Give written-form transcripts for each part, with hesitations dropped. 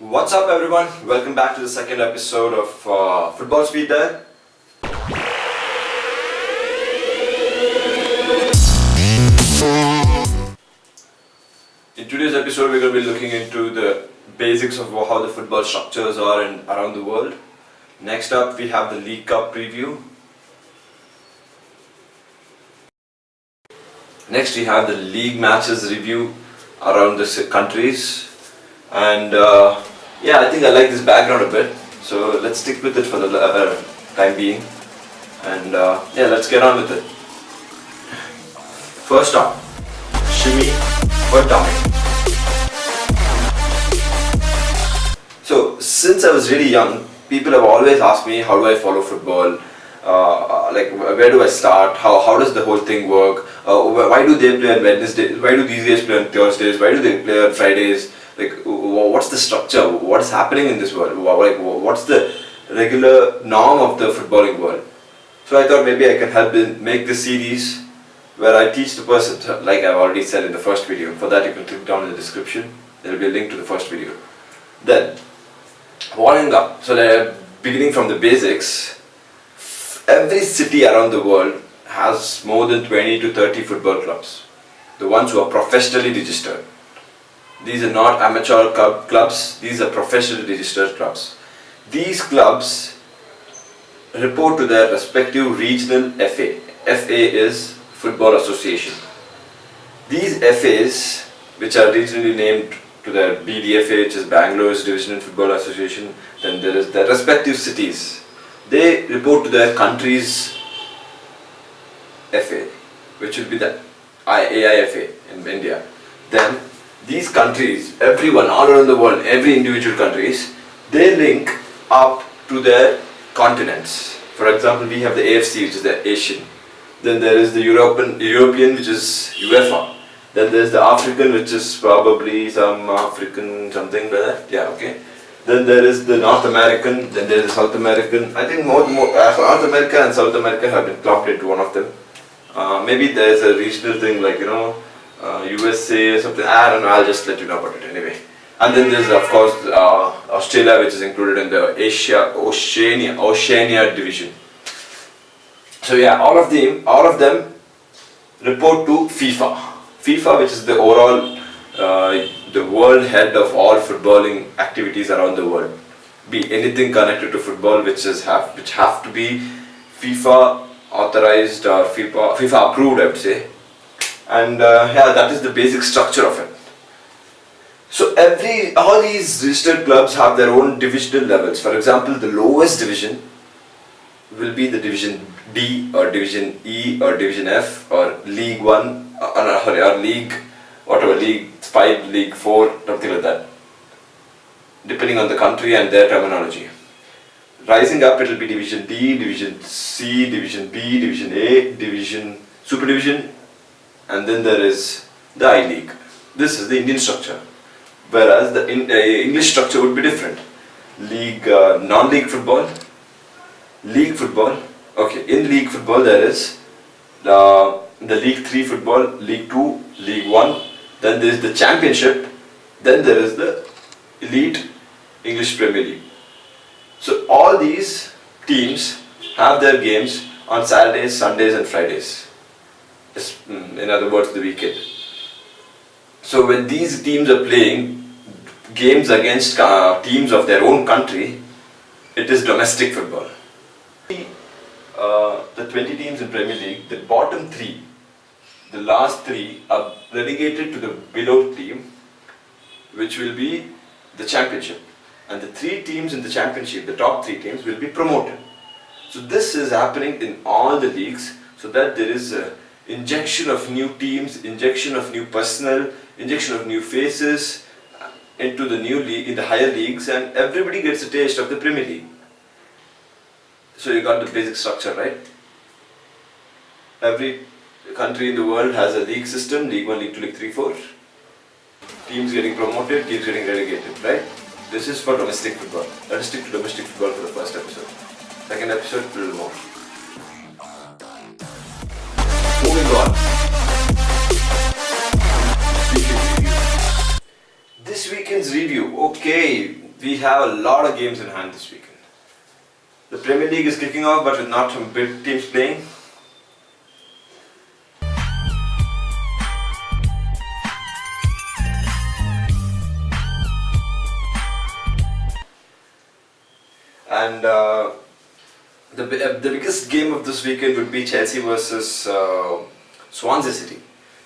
What's up everyone? Welcome back to the second episode of Football Speeddial. In today's episode we're going to be looking into the basics of how the football structures are around the world. Next up we have the League Cup preview. Next we have the league matches review around the countries. And I think I like this background a bit, so let's stick with it for the time being. And let's get on with it. First up, shimmy or dummy. So since I was really young, people have always asked me how do I follow football, like where do I start, how does the whole thing work, why do they play on Wednesdays, why do these guys play on Thursdays, why do they play on Fridays, like what's the structure, what is happening in this world, like what's the regular norm of the footballing world. So I thought maybe I can help make this series where I teach the person, like I've already said in the first video. For that you can click down in the description, there will be a link to the first video. Then warming up, so that beginning from the basics, every city around the world has more than 20 to 30 football clubs, the ones who are professionally registered. These are not amateur clubs, these are professionally registered clubs. These clubs report to their respective regional FA. FA is Football Association. These FAs, which are regionally named to their BDFA, which is Bangalore's Division in Football Association, then there is their respective cities. They report to their country's FA, which will be the AIFA in India. Then these countries, everyone all around the world, every individual countries, they link up to their continents. For example, we have the AFC, which is the Asian. Then there is the European, which is UEFA. Then there is the African, which is probably some African something like that. Yeah, okay. Then there is the North American. Then there is the South American. I think more North America and South America have been clumped into one of them. Maybe there is a regional thing like USA or something. I don't know. I'll just let you know about it anyway. And then there's of course Australia, which is included in the Oceania division. So yeah, all of them report to FIFA. FIFA, which is the overall the world head of all footballing activities around the world. Be anything connected to football, which have to be FIFA authorized or FIFA approved, I would say. And that is the basic structure of it. So all these registered clubs have their own divisional levels. For example, the lowest division will be the Division D or Division E or Division F or League 1 or League, whatever, League 5, League 4, something like that, depending on the country and their terminology. Rising up, it will be Division D, Division C, Division B, Division A, Division Super Division, and then there is the I-League. This is the Indian structure, whereas the English structure would be different. League, non-league football, league football. Okay, in league football there is the League 3 football, League 2, League 1, then there is the Championship, then there is the Elite English Premier League. So all these teams have their games on Saturdays, Sundays and Fridays. In other words, the weekend. So when these teams are playing games against teams of their own country, it is domestic football. The 20 teams in Premier League, the bottom 3, the last 3 are relegated to the below team, which will be the Championship. And the 3 teams in the Championship, the top 3 teams, will be promoted. So this is happening in all the leagues, so that there is a injection of new teams, injection of new personnel, injection of new faces into the new league, in the higher leagues, and everybody gets a taste of the Premier League. So you got the basic structure, right? Every country in the world has a league system, League 1, League 2, League 3, 4. Teams getting promoted, teams getting relegated, right? This is for domestic football. Let us stick to domestic football for the first episode. Second episode, a little more. Moving on. This weekend's review. Okay, we have a lot of games in hand this weekend. The Premier League is kicking off, but with not some big teams playing. And the biggest game of this weekend would be Chelsea versus Swansea City.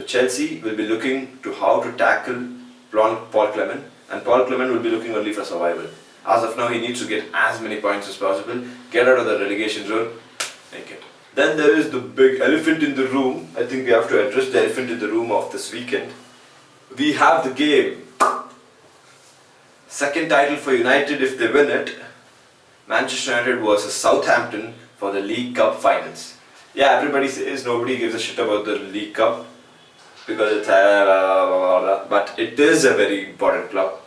Chelsea will be looking to how to tackle Paul Clement, and Paul Clement will be looking only for survival. As of now, he needs to get as many points as possible, get out of the relegation zone, make it. Then there is the big elephant in the room. I think we have to address the elephant in the room of this weekend. We have the game. Second title for United if they win it. Manchester United versus Southampton for the League Cup finals. Yeah, everybody says nobody gives a shit about the League Cup because it's but it is a very important club.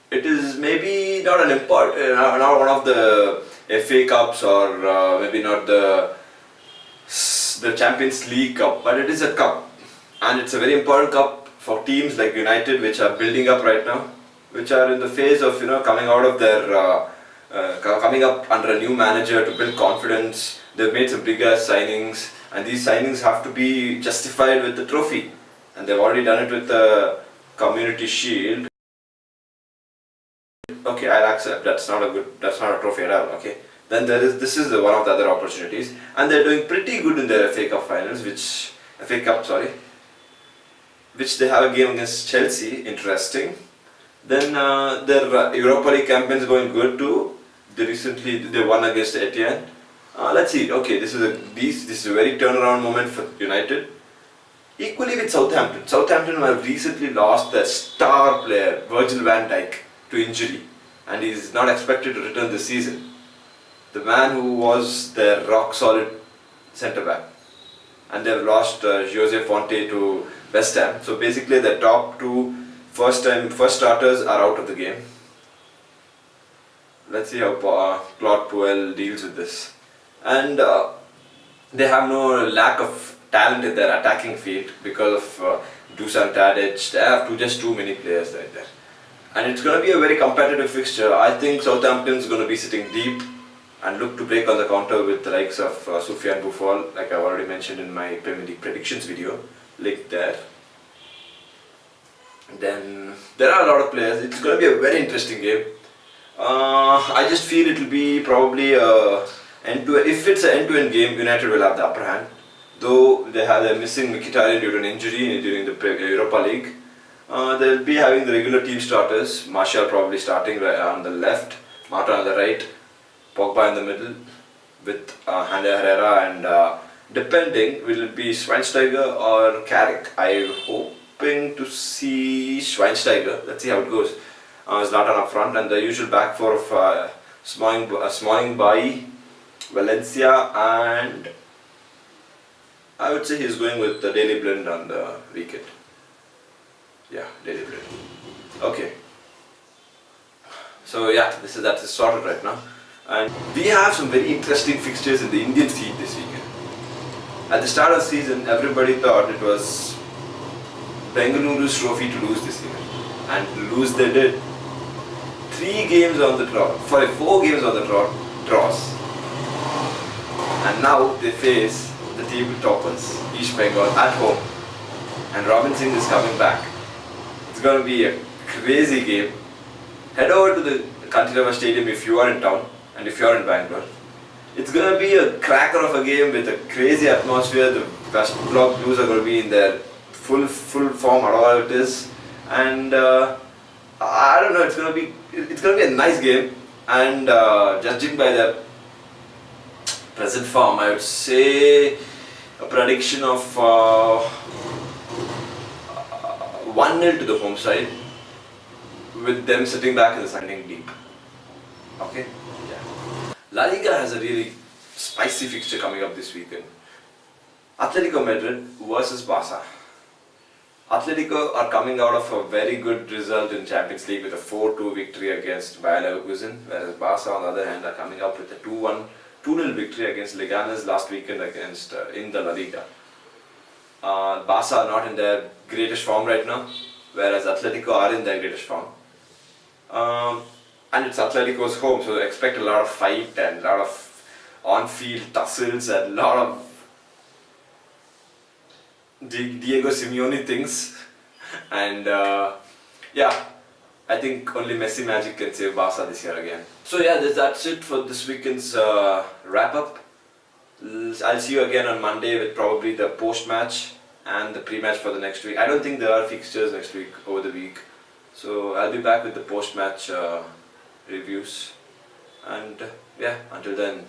It is maybe not not one of the FA Cups or maybe not the Champions League Cup, but it is a cup, and it's a very important cup for teams like United, which are building up right now, which are in the phase of coming out of their coming up under a new manager to build confidence. They've made some big ass signings, and these signings have to be justified with the trophy, and they've already done it with the Community Shield. Okay, I'll accept that's not a trophy at all. Okay, then this is one of the other opportunities, and they're doing pretty good in their FA Cup finals, which they have a game against Chelsea. Interesting. Then their Europa League campaign is going good too. They won against Etienne. Let's see. Okay, this is a very turnaround moment for United. Equally with Southampton. Southampton have recently lost their star player Virgil van Dijk to injury, and he is not expected to return this season. The man who was their rock solid centre back, and they've lost Jose Fonte to West Ham. So basically, the top two first starters are out of the game. Let's see how Claude Puel deals with this. And they have no lack of talent in their attacking field because of Dusan Tadic. They have just too many players right there. And it's going to be a very competitive fixture. I think Southampton's going to be sitting deep and look to break on the counter with the likes of Soufiane Boufal, like I've already mentioned in my Premier League predictions video, link there. Then there are a lot of players. It's going to be a very interesting game. I just feel it will be probably if it's an end-to-end game, United will have the upper hand. Though they're missing Mkhitaryan due to an injury during the Europa League. They'll be having the regular team starters. Martial probably starting on the left, Mata on the right, Pogba in the middle with Ander Herrera, and depending will it be Schweinsteiger or Carrick. I'm hoping to see Schweinsteiger. Let's see how it goes. Zlatan up front, and the usual back four of Smalling, Bailly, Valencia, and I would say he's going with the Daily Blind on the weekend. Yeah, Daily Blind. Okay. So yeah, that's sorted right now, and we have some very interesting fixtures in the Indian scene this weekend. At the start of the season, everybody thought it was Bengaluru's trophy to lose this year, and lose they did. 3 games on the draw, 4 games on the draws, and now they face the table toppers, East Bengal, at home, and Robin Singh is coming back. It's going to be a crazy game. Head over to the Kuttaiah Stadium if you are in town, and if you are in Bangalore. It's going to be a cracker of a game with a crazy atmosphere. The West Block Blues are going to be in their full form at all it is, and I don't know. It's going to be a nice game, and judging by the present form, I would say a prediction of 1-0 to the home side, with them sitting back in the standing deep. Okay? Yeah. La Liga has a really spicy fixture coming up this weekend. Atletico Madrid versus Barca. Atletico are coming out of a very good result in Champions League with a 4-2 victory against Bayer Leverkusen, whereas Barca on the other hand are coming up with a 2-0 victory against Leganes last weekend in the La Liga. Barca are not in their greatest form right now, whereas Atletico are in their greatest form. and it's Atletico's home, so expect a lot of fight and a lot of on-field tussles and a lot of Diego Simeone things. And yeah, I think only Messi magic can save Barca this year again. So yeah, that's it for this weekend's wrap-up. I'll see you again on Monday with probably the post-match and the pre-match for the next week. I don't think there are fixtures next week over the week, so I'll be back with the post-match reviews. And yeah, until then,